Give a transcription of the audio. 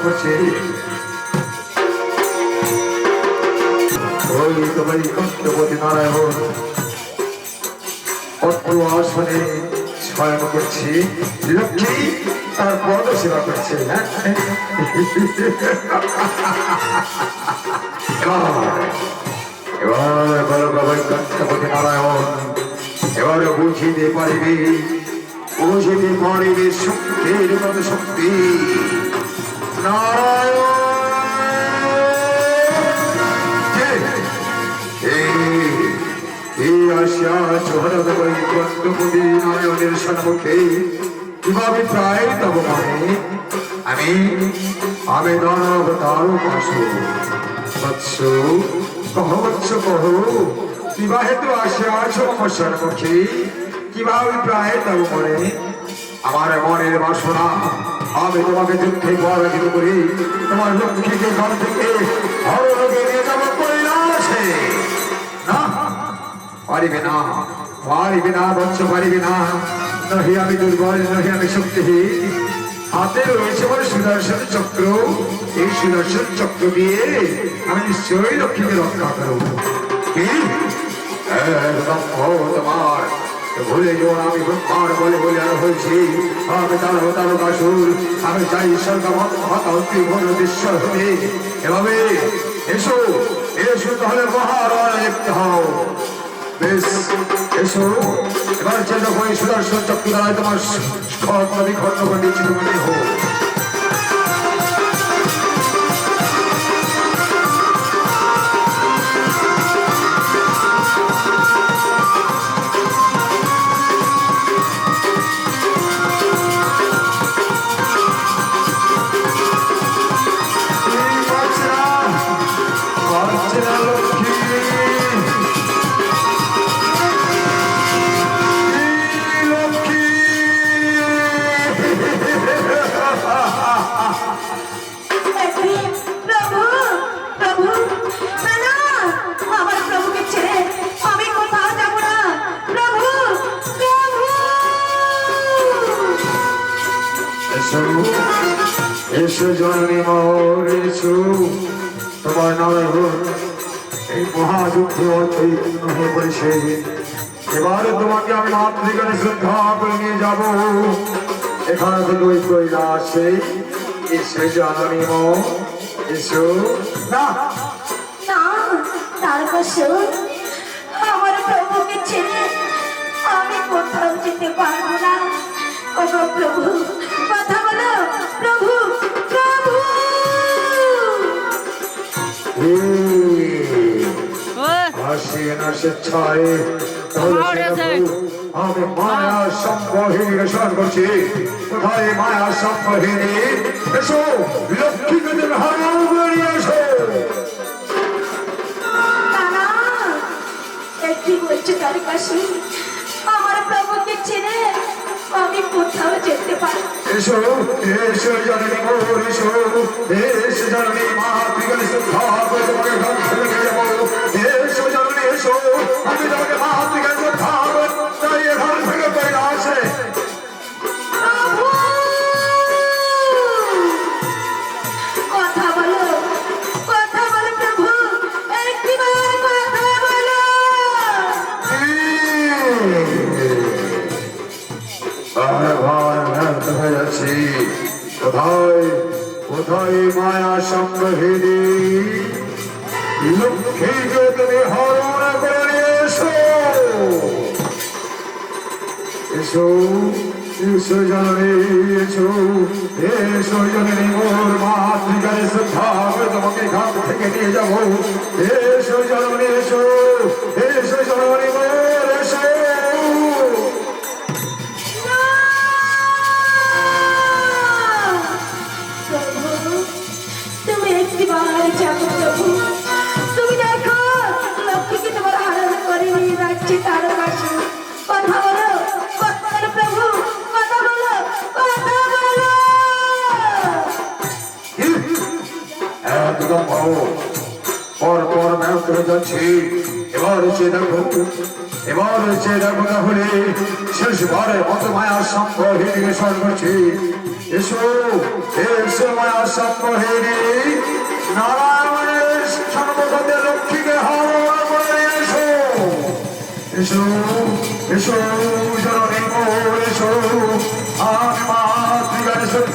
করছে ওই তোমার কষ্টপতি নারায়ণ অত্র আসনে শয়ন করছি লক্ষ্মী তার পদ সেবা করছে। এবার বলো বাবা কষ্টপতি নারায়ণ এবার বুঝিতে পারিবে শক্তির কত শক্তি নারায়ণ আসিয়া চোহরা দেবই কষ্টপতি নারায়ণের সম্মুখে কিভাবে প্রায় তব মনে আমি দানব তারও পাশু বৎস কহ কিভাবে তো আসিয়া আছো আমার সম্মুখে কিভাবে প্রায় তব মনে আমার মনের বাসনা আমি তোমাকে যুদ্ধে পরাজিত করি তোমার লক্ষ্মীকে ঘর থেকে হরলোকে নিয়ে যাবো কৈলাসে না পারিবে না বৎস পারিবে না নহি আমি দুর্বল নহি আমি শক্তিহীন হাতে রয়েছে বলে সুদর্শন চক্র এই সুদর্শন চক্র দিয়ে আমি নিশ্চয়ই লক্ষ্মীকে রক্ষা করব কি তোমার ভুলে যেও আমি ব্রহ্মার বলে আর হয়েছি আমি তারকাসুর আমি চাই স্বর্গমত হতে এভাবে এসো তাহলে মহারাজ দেখতে হও বেশ এসো এবার চেষ্টা করে সুদর্শন চক্র দ্বারা তোমার খণ্ড করে দিচ্ছি তোমাকে হোক এসো জননী মোর এসো তোমার নারায়ণ এই মহাযুদ্ধে চৈতন্য হয়ে পড়েছে এবারে তোমাকে আমি মাতৃকানে শ্রদ্ধা করে নিয়ে যাব এখানে থেকে ওই কৈলাসে এসো জননী মোর এসো না আমার প্রভুকে ছেড়ে আমি কোথাও যেতে পারবো না প্রভু কথা বলো প্রভু স্বেচ্ছায় আমি মায়া সম্পহিনী স্মরণ করছি কোথায় মায়া সম্পহিনী এসো লক্ষ্মীকে হারাও বেরিয়ে এসো কি বলছো তার কাছে আমার প্রভুকে ছেড়ে আমি কোথাও যেতে পারি এসো জননী মোর এসো জননী মাতৃকানে শ্রদ্ধা করে তোমাকে ঘর থেকে নিয়ে যাবো এসো জননী এসো আমি তোমাকে মাতৃকানে শ্রদ্ধা করে তাই ঘর থেকে কৈলাসে কথা বলো প্রভু একবার কথা বলো হয়ে যাচ্ছি কোথায় মায়া সংগ্রহিনী লক্ষ্মীকে তুমি হরণ করে নিয়ে এসো জননী এসো জননী মোর মাতৃকারে শ্রদ্ধা করে তোমাকে ঘাট থেকে নিয়ে যাবো এসো জননী এসো জননী মোর এসো তুমি দেখো লক্ষ্মীকে তোমার হারানো করে নিয়ে যাচ্ছে তার কাছে কথা বলো প্রভু কথা বলো একদম পর মেহনত হয়ে যাচ্ছি এবার সে দেখো তাহলে শেষবারের মতো মায়ার সম্পর্কে স্মরণ করছি এসো এসো মায়া সম্মোহিনী নারায়ণের সর্বগতে লক্ষ্মীকে হরণ করে এসো এসো এসো জননী মোর এসো আমি মা ত্রিগারেশ্বর